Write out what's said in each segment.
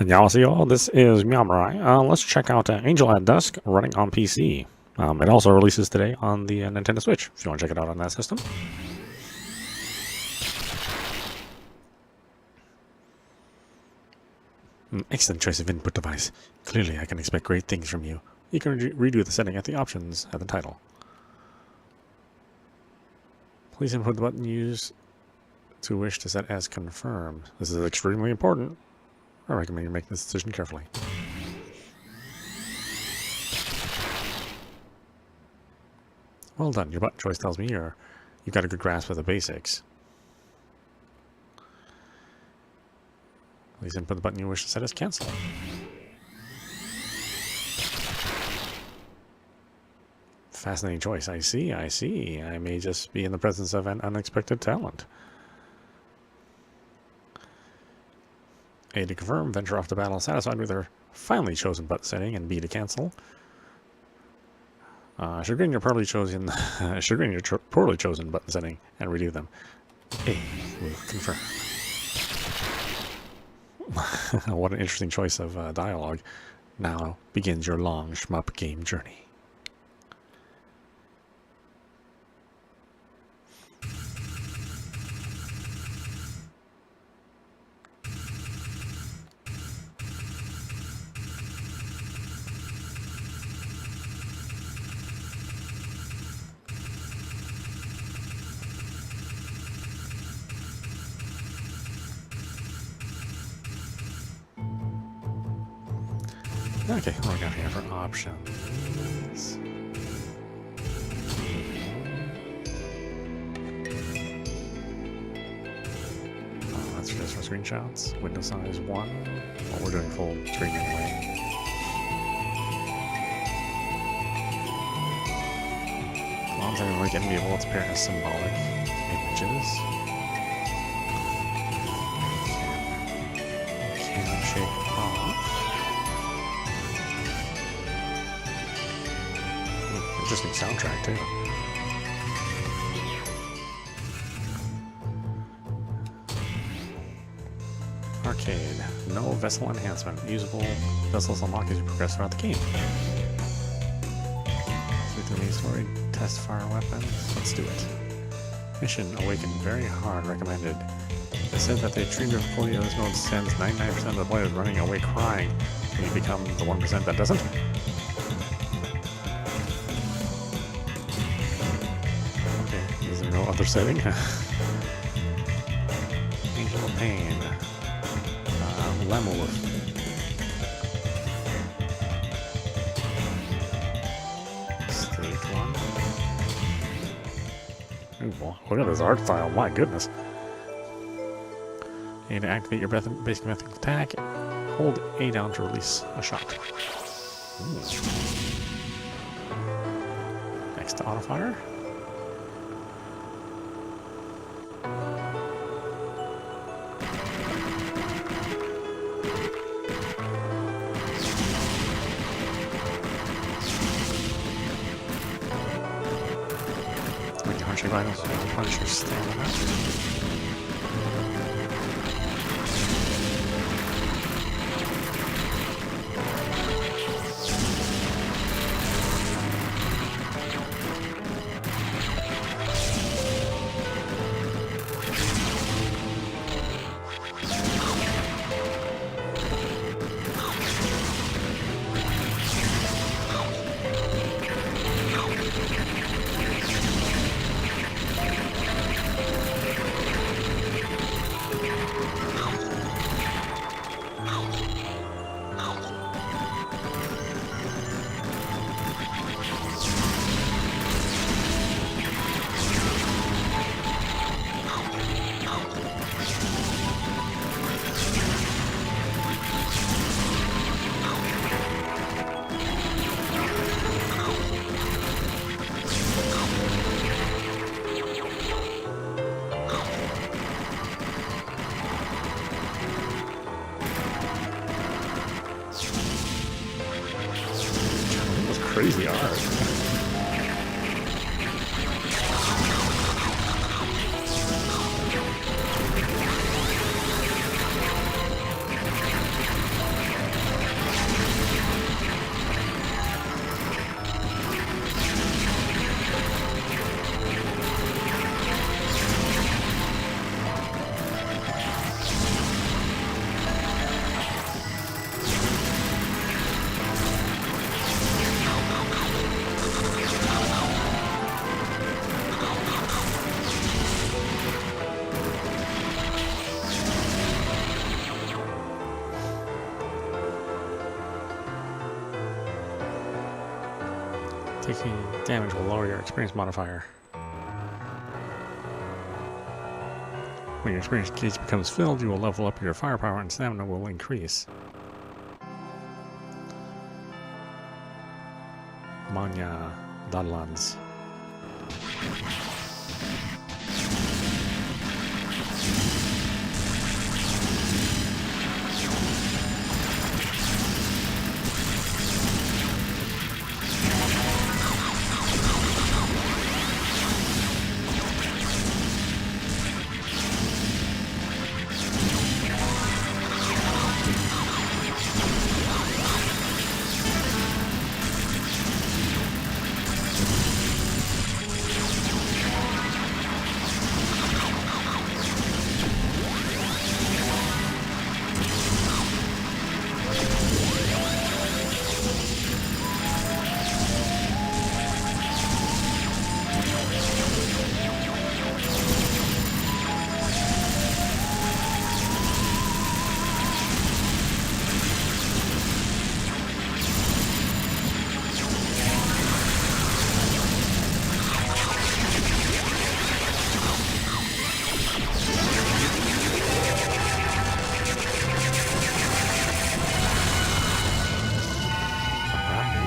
Annyeonghaseyo, this is meowmurai. Let's check out Angel at Dusk running on PC. It also releases today on the Nintendo Switch, if you want to check it out on that system. Excellent choice of input device. Clearly, I can expect great things from you. You can redo the setting at the options at the title. Please input the button used to wish to set as confirmed. This is extremely important. I recommend you make this decision carefully. Well done. Your button choice tells me you've got a good grasp of the basics. Please input the button you wish to set as cancel. Fascinating choice. I see. I may just be in the presence of an unexpected talent. A to confirm, venture off to battle satisfied with her finally chosen button setting, and B to cancel. Chagrin your poorly chosen button setting and redo them. A will confirm. What an interesting choice of dialogue. Now begins your long shmup game journey. Okay, what do we got here for options? That's just for screenshots. Window size 1. Well, we're doing full screen anyway. Fonts are like enviable, it's paired as symbolic images. Can shake off. Interesting soundtrack too. Arcade. No vessel enhancement. Usable vessels unlock as you progress throughout the game. Through the main story. Test fire weapons. Let's do it. Mission Awaken. Very hard. Recommended. It said that the tree difficulty of this mode sends 99% of the players running away crying. Can you become the 1% that doesn't? Is there no other setting? Angel of Pain. Lemolith. Stage 1. Ooh, well, look at this art style, my goodness. And to activate your basic method of attack, hold A down to release a shot. Ooh. Next to auto fire. Punching items, punish your stamina. Crazy art. Taking damage will lower your experience modifier. When your experience gauge becomes filled, you will level up your firepower and stamina will increase. Manya Dadlands.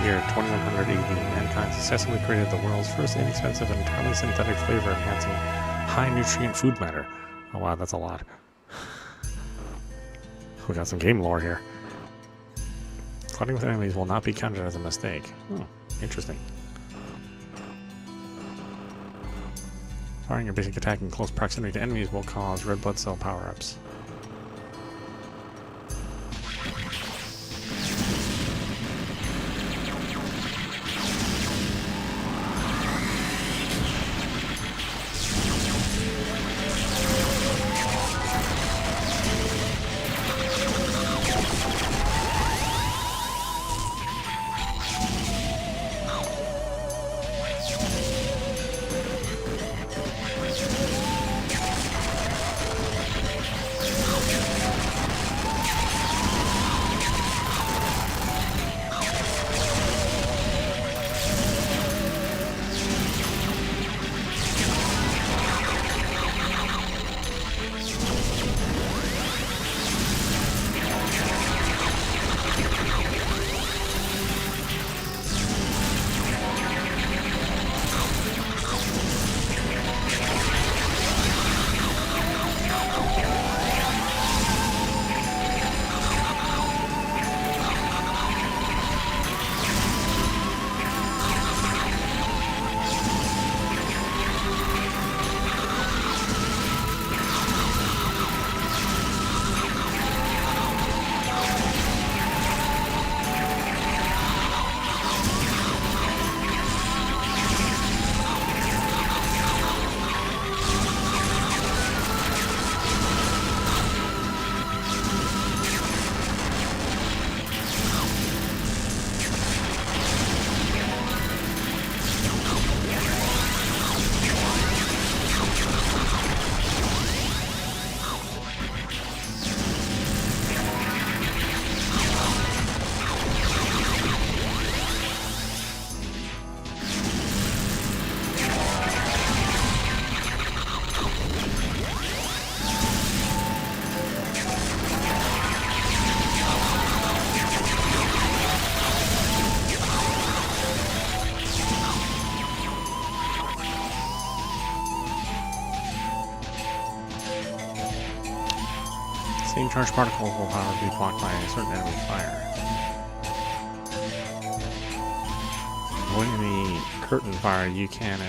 Year 2100 AD, mankind successfully created the world's first inexpensive and entirely synthetic flavor enhancing high nutrient food matter. Oh wow, that's a lot. We got some game lore here. Fighting with enemies will not be counted as a mistake. Interesting. Firing your basic attack in close proximity to enemies will cause red blood cell power-ups. Same charged particles will, however, be blocked by a certain enemy fire. Avoiding the curtain fire, you can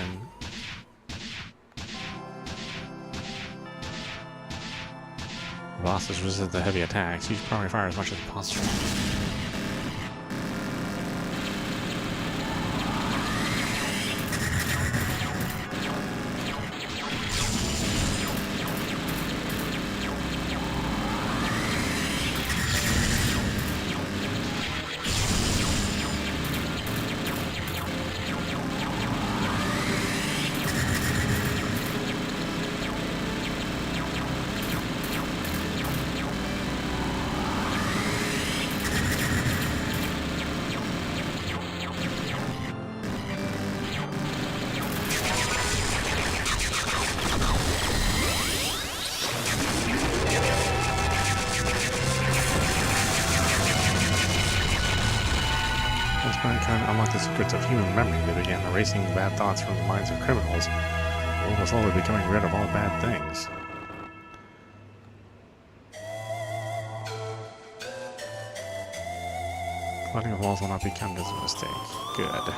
bosses resist the heavy attacks. Use primary fire as much as possible. unlock the secrets of human memory, they began erasing bad thoughts from the minds of criminals. The world was slowly becoming rid of all bad things. Flooding of walls will not be counted as a mistake. Good.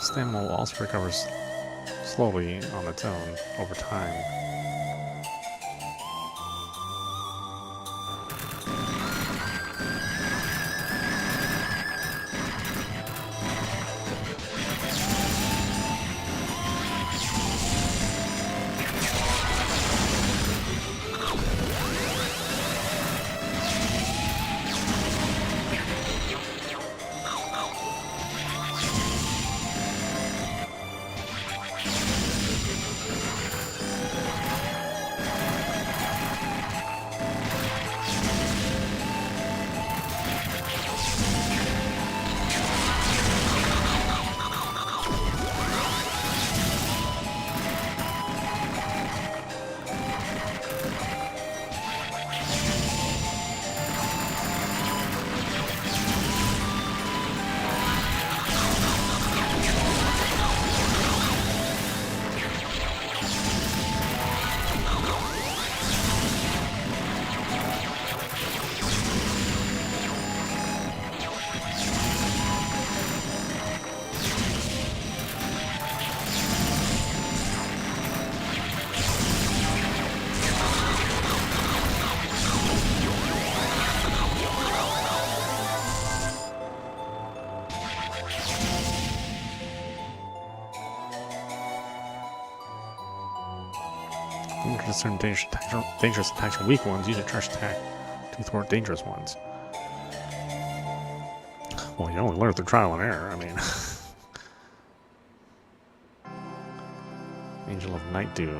Stamina will also recover slowly on its own over time. Certain dangerous attacks from weak ones, use a charge attack to thwart dangerous ones. Well, you only learn through trial and error, I mean. Angel of Night Dew.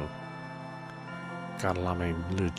Gadalame Blue.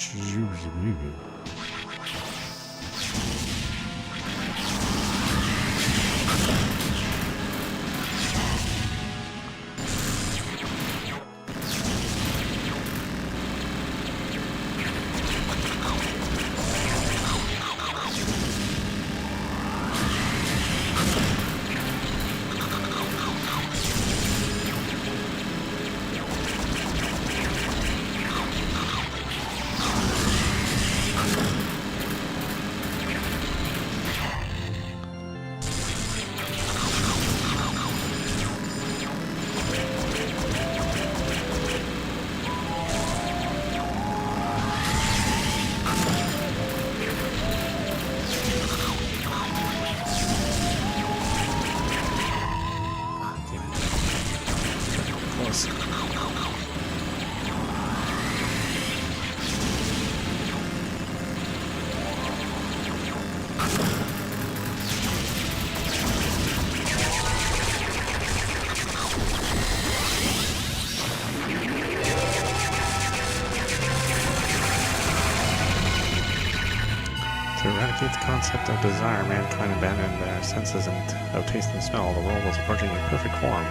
To eradicate the concept of desire, mankind abandoned their senses of taste and smell. The world was approaching a perfect form.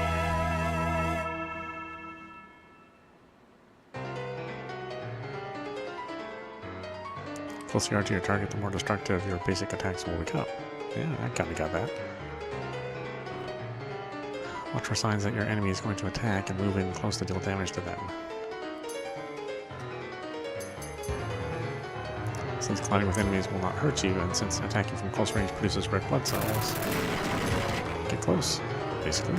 The closer you are to your target, the more destructive your basic attacks will become. Yeah, I kinda got that. Watch for signs that your enemy is going to attack and move in close to deal damage to them. Since colliding with enemies will not hurt you, and since attacking from close range produces red blood cells, get close, basically.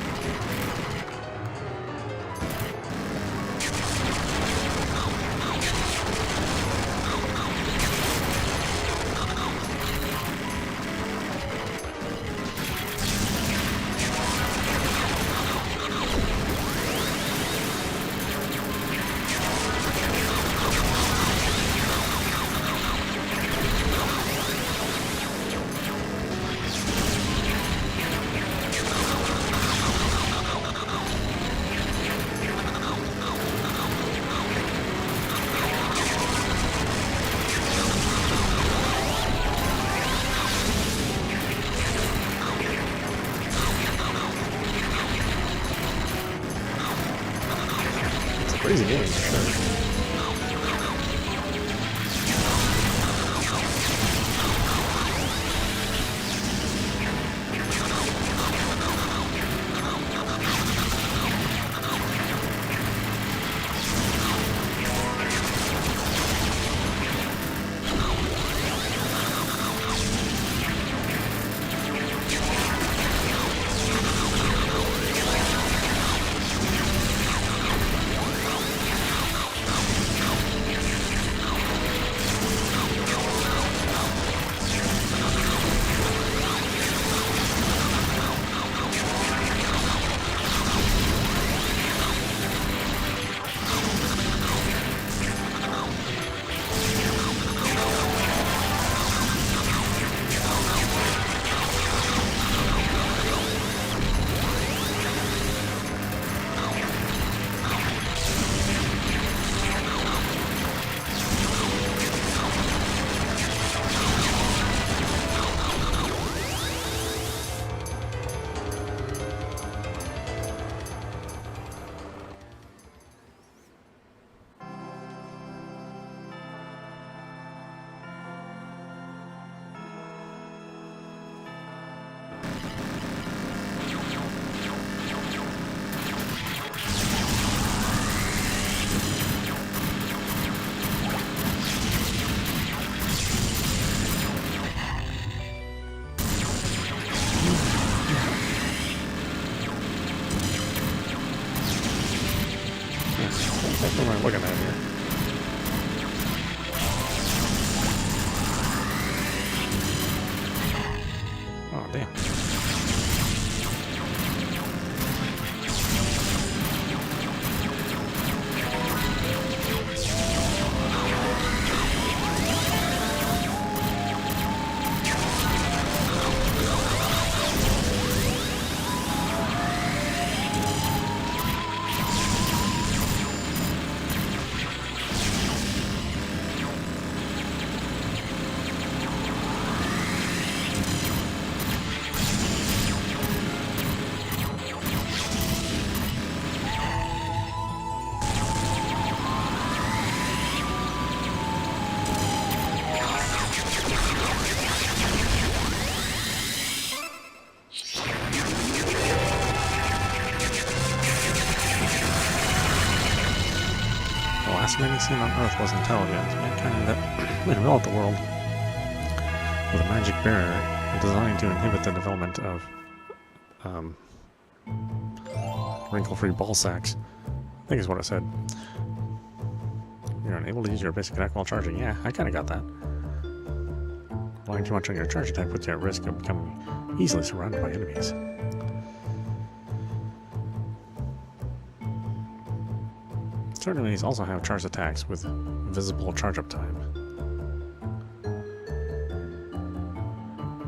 Crazy game, for sure. What am I looking at here? Oh, damn. The last man seen on Earth was intelligent. Mankind that enveloped the world with a magic barrier designed to inhibit the development of wrinkle-free ball sacks. I think is what it said. You're unable to use your basic attack while charging. Yeah, I kind of got that. Relying too much on your charge attack puts you at risk of becoming easily surrounded by enemies. Certain enemies also have charged attacks with visible charge-up time.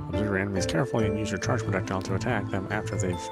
Observe your enemies carefully and use your charge projectile to attack them after they've...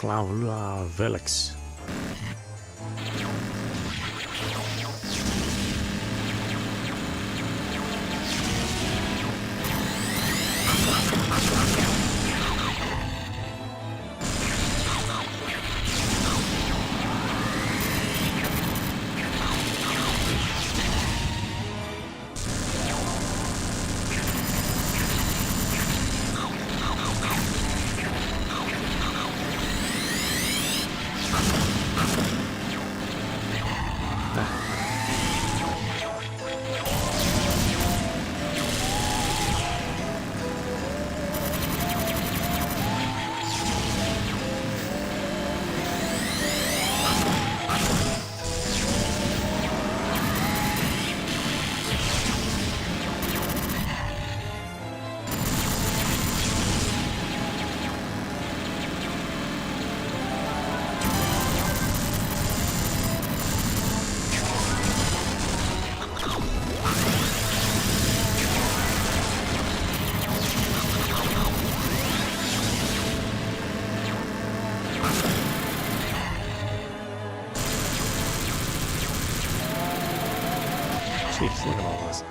Claula Velix. Jeez, look at all this.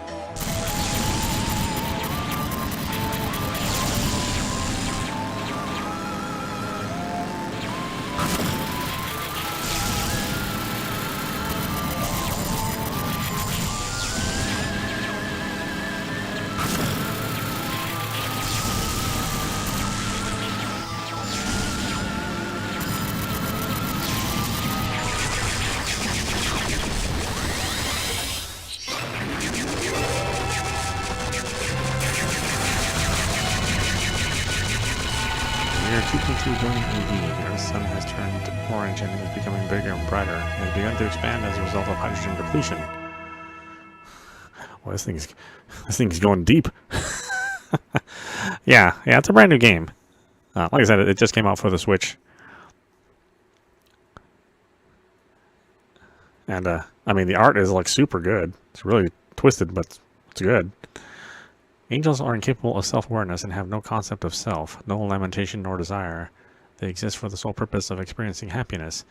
Near 2.2 billion AD, our sun has turned orange and is becoming bigger and brighter. It has begun to expand as a result of hydrogen depletion. Well, this thing's going deep. yeah, it's a brand new game. Like I said, it just came out for the Switch. And, I mean, the art is, like, super good. It's really twisted, but it's good. Angels are incapable of self-awareness and have no concept of self, no lamentation nor desire. They exist for the sole purpose of experiencing happiness.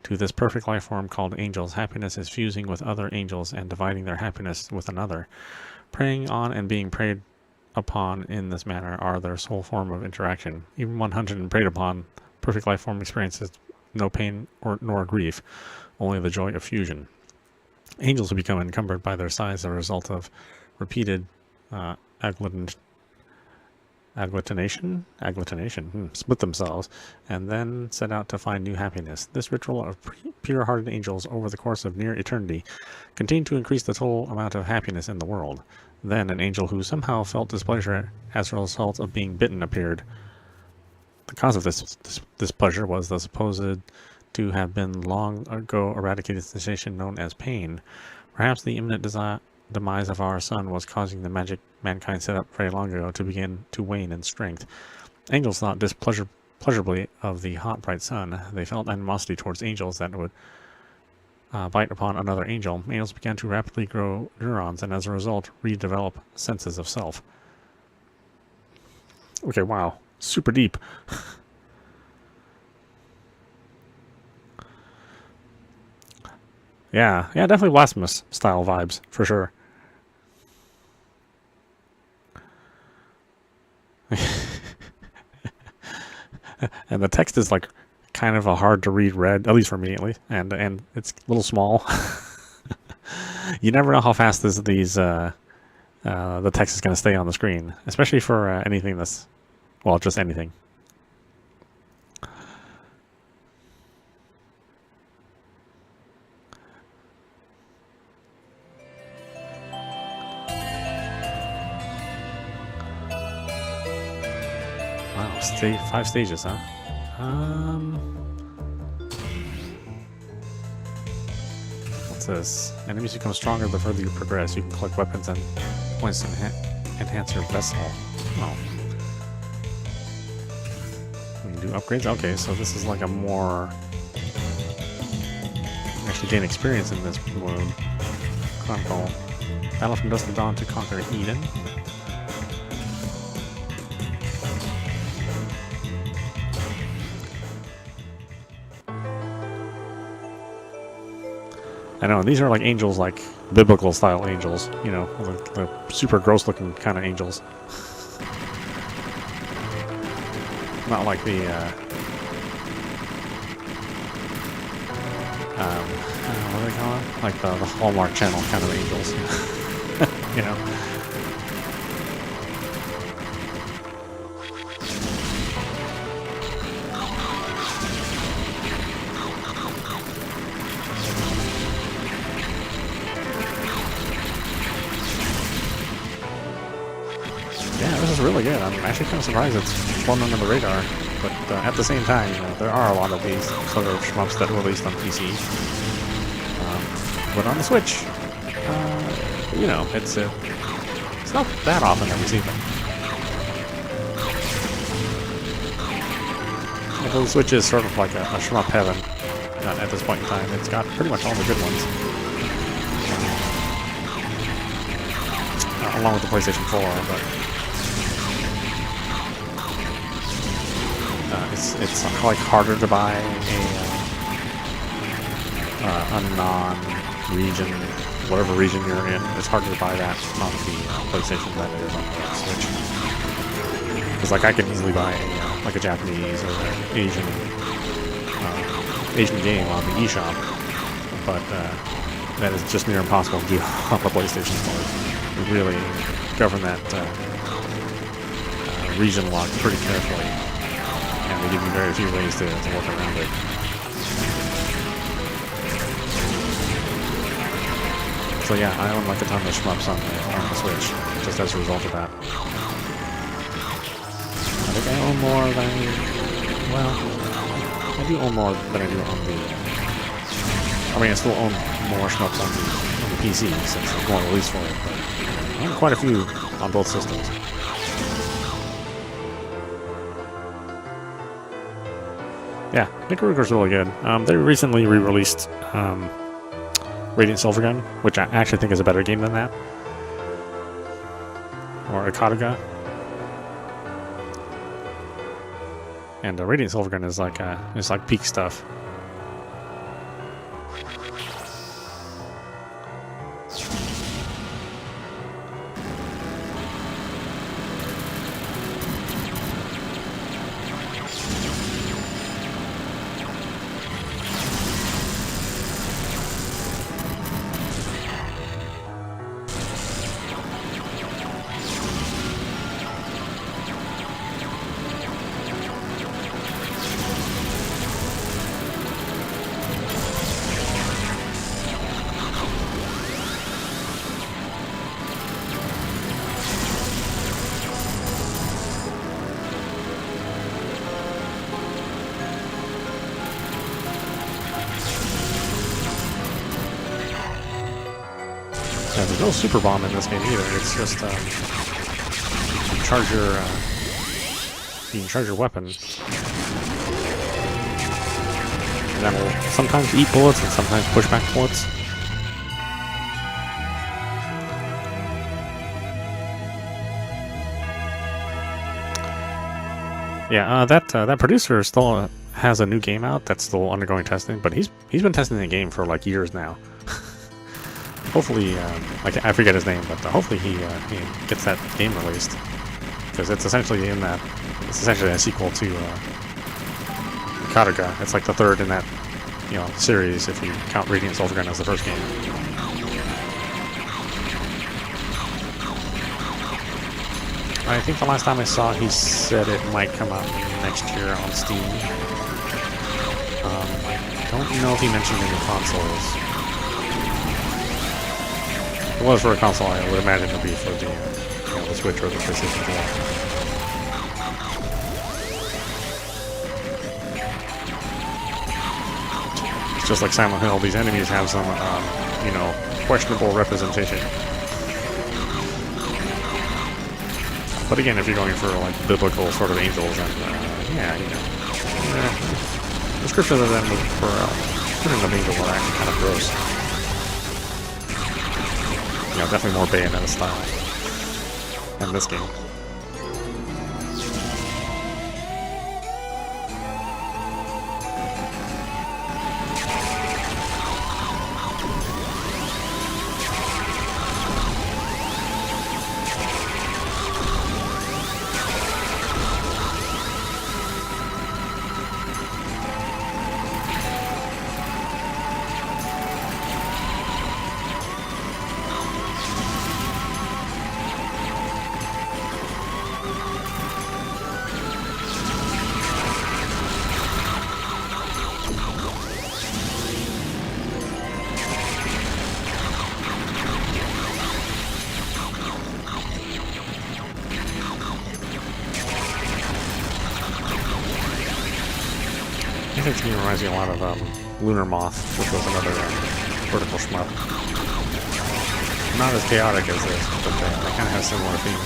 To this perfect life form called angels, happiness is fusing with other angels and dividing their happiness with another. Preying on and being preyed upon in this manner are their sole form of interaction. Even 100 and preyed upon, perfect life form experiences no pain nor grief, only the joy of fusion. Angels will become encumbered by their size as a result of repeated agglutination, split themselves, and then set out to find new happiness. This ritual of pure-hearted angels over the course of near eternity continued to increase the total amount of happiness in the world. Then an angel who somehow felt displeasure as a result of being bitten appeared. The cause of this displeasure was the supposed to have been long ago eradicated sensation known as pain. Perhaps the imminent demise of our sun was causing the magic mankind set up very long ago to begin to wane in strength. Angels thought pleasurably of the hot, bright sun. They felt animosity towards angels that would bite upon another angel. Angels began to rapidly grow neurons and as a result redevelop senses of self. Okay, wow. Super deep. Yeah, definitely Blasphemous style vibes, for sure. And the text is like kind of a hard to read red, at least for me at least, and it's a little small. You never know how fast the text is going to stay on the screen, especially for anything that's, well, just anything. Wow, 5 stages, huh? What's this? Enemies become stronger the further you progress. You can collect weapons and points to enhance your vessel. Oh. We can do upgrades? Okay, so this is like a more... actually gain experience in this mode. Chronicle. Battle from Dusk to Dawn to conquer Eden. I know, these are like angels, like biblical style angels, you know, the super gross looking kind of angels. Not like the, what do they call it? Like the Hallmark Channel kind of angels, you know. Yeah, this is really good. I'm actually kind of surprised it's flown under the radar, but at the same time, you know, there are a lot of these sort of shmups that are released on PC. But on the Switch, you know, it's not that often that we see them. Yeah, the Switch is sort of like a shmup heaven at this point in time. It's got pretty much all the good ones. Along with the PlayStation 4, but... it's like harder to buy a non-region whatever region you're in. It's harder to buy that on the PlayStation than it is on the Switch. Because like I can easily buy like a Japanese or Asian game on the eShop, but that is just near impossible to do on the PlayStation stores. You really govern that region lock pretty carefully, and they give you very few ways to work around it. So yeah, I own like a ton of shmups on the Switch, just as a result of that. I think I own more than... well, I do own more than I do on the... I mean, I still own more shmups on the PC, since there's more release for it, but I own quite a few on both systems. Yeah, Nicaragua's really good. They recently re-released Radiant Silvergun, which I actually think is a better game than that. Or Akataga. And Radiant Silvergun is like peak stuff. Yeah, there's no super bomb in this game either. It's just you can charge your weapon, and that'll sometimes eat bullets and sometimes push back bullets. Yeah, that producer still has a new game out that's still undergoing testing, but he's been testing the game for like years now. Hopefully, I forget his name, but hopefully he gets that game released, because it's essentially a sequel to Kataga. It's like the third in that series if you count Radiant Silvergun as the first game. I think the last time I saw, he said it might come out next year on Steam. I don't know if he mentioned any consoles. If it was for a console, I would imagine it would be for the Switch or the PlayStation 4. It's just like Silent Hill, these enemies have some, questionable representation. But again, if you're going for like biblical sort of angels, and descriptions of them for an angel are actually kind of gross. Definitely more Bayonetta style in this game. I think this game reminds me a lot of Lunar Moth, which was another vertical shmup. Not as chaotic as this, but they kind of have a similar theme.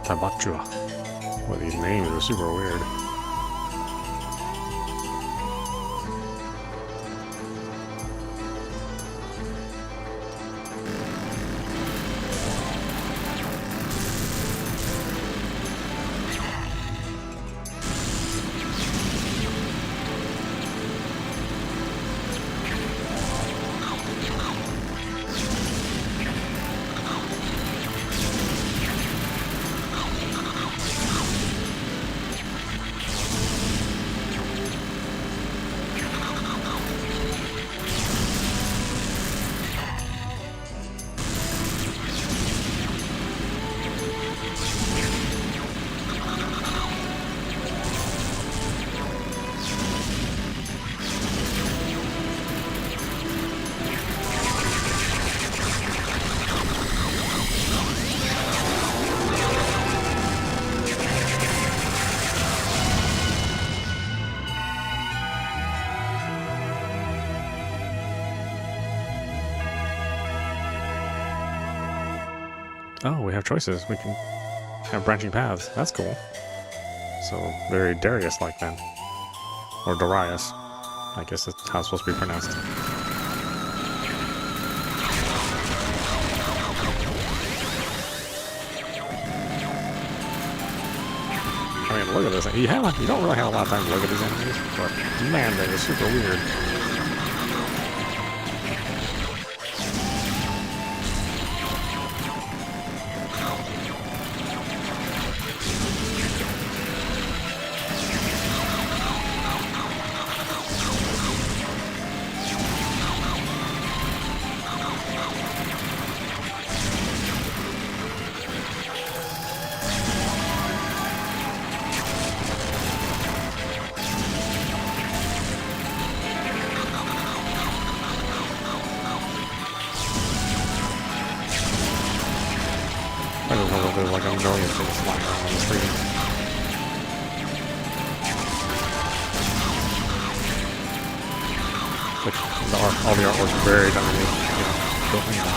Tabachua. Well, these names are super weird. Oh, we have choices. We can have branching paths. That's cool. So, very Darius-like then. Or Darius. I guess that's how it's supposed to be pronounced. I mean, look at this. You don't really have a lot of time to look at these enemies, but man, they are super weird. I just want to do like a million things flying around on the screen. Like all the artwork's buried underneath,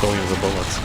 billions of bullets.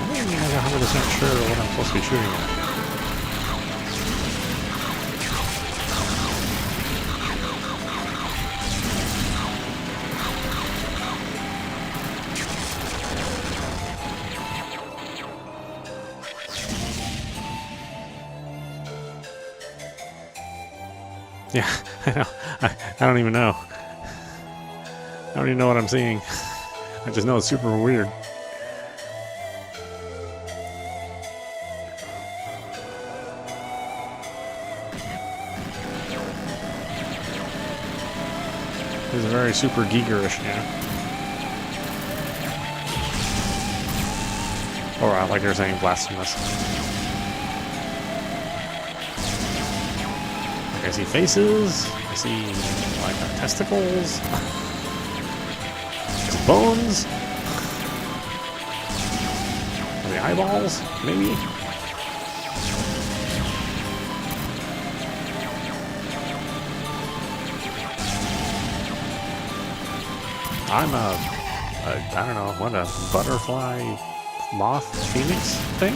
I'm not 100% sure what I'm supposed to be shooting at. Yeah, I know. I don't even know. I don't even know what I'm seeing. I just know it's super weird. It's very super geekerish, yeah. Or like you're saying, blasphemous. Like I see faces, I see like testicles, bones, or the eyeballs, maybe. I'm I don't know, what, a butterfly moth phoenix thing?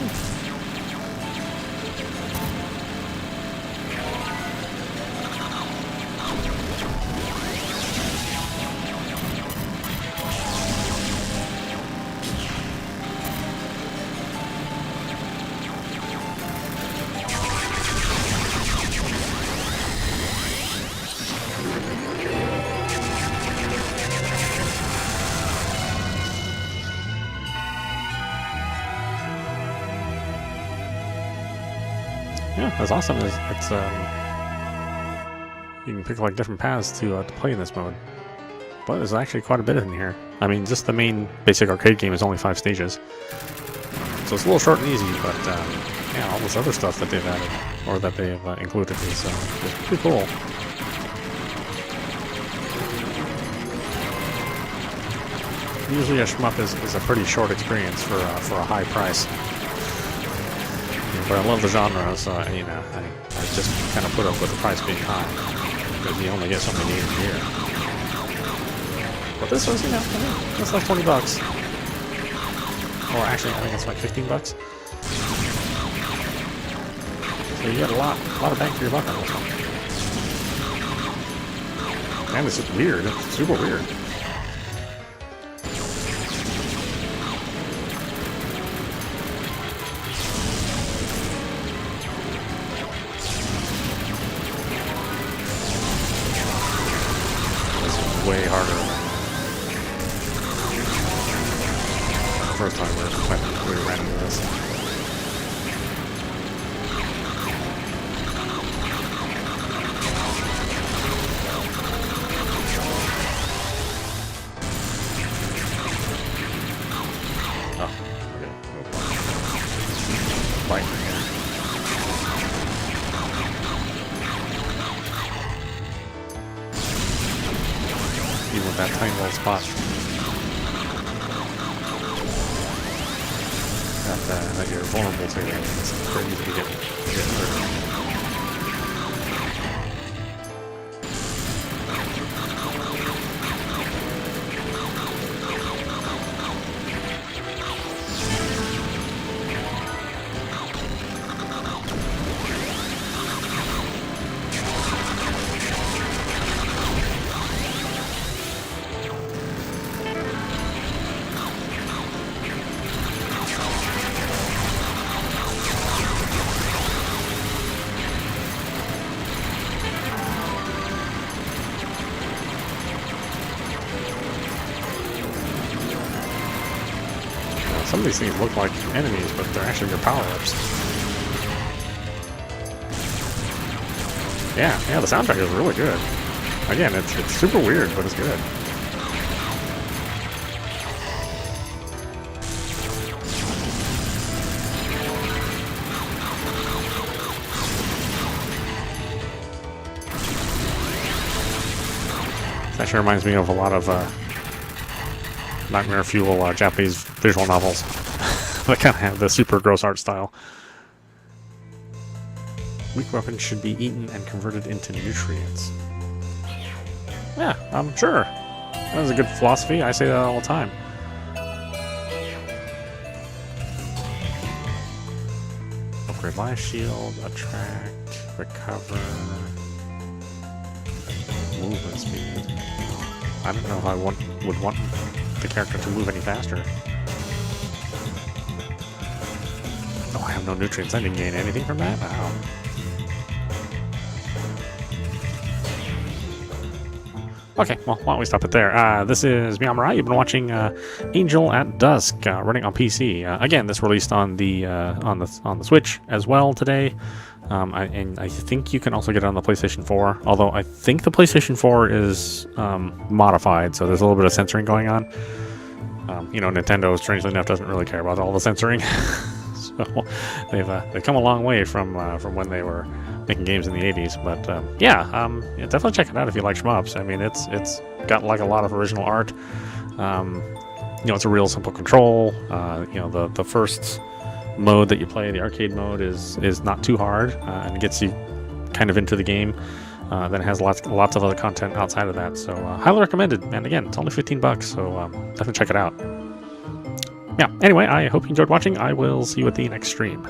Yeah, that's awesome. It's You can pick like different paths to play in this mode. But there's actually quite a bit in here. I mean, just the main basic arcade game is only 5 stages. So it's a little short and easy, but yeah, all this other stuff that they've added, or that they've included is pretty cool. Usually a shmup is a pretty short experience for a high price. But I love the genre, so you know, I just kind of put up with the price being high, because you only get so many games a year. But this was, you know, it's like $20. Or actually, I think it's like $15. So you get a lot of bang for your buck on this one. And it's just weird. It's super weird. This is way harder than the first time we ran into this. Right. Even with that tiny little spot that you're vulnerable to, it's pretty easy to get hurt. Some of these things look like enemies, but they're actually your power-ups. Yeah, the soundtrack is really good. Again, it's super weird, but it's good. It actually reminds me of a lot of Nightmare Fuel Japanese visual novels that kind of have the super gross art style. Weak weapons should be eaten and converted into nutrients. Yeah, I'm sure. That was a good philosophy. I say that all the time. Upgrade life shield, attract, recover, movement speed. I don't know if I would want the character to move any faster. Oh, I have no nutrients. I didn't gain anything from that? Wow. Okay, well, why don't we stop it there? This is meowmurai. You've been watching Angel at Dusk, running on PC. Again, this released on the Switch as well today. And I think you can also get it on the PlayStation 4, although I think the PlayStation 4 is modified, so there's a little bit of censoring going on. You know, Nintendo, strangely enough, doesn't really care about all the censoring. So they've come a long way from when they were making games in the 80s. But yeah, definitely check it out if you like shmups. I mean, it's got like a lot of original art. You know, it's a real simple control. You know, the first mode that you play, the arcade mode, is not too hard and gets you kind of into the game. Then it has lots of other content outside of that, so highly recommended. And again, it's only $15, so definitely check it out. Yeah, anyway, I hope you enjoyed watching. I will see you at the next stream.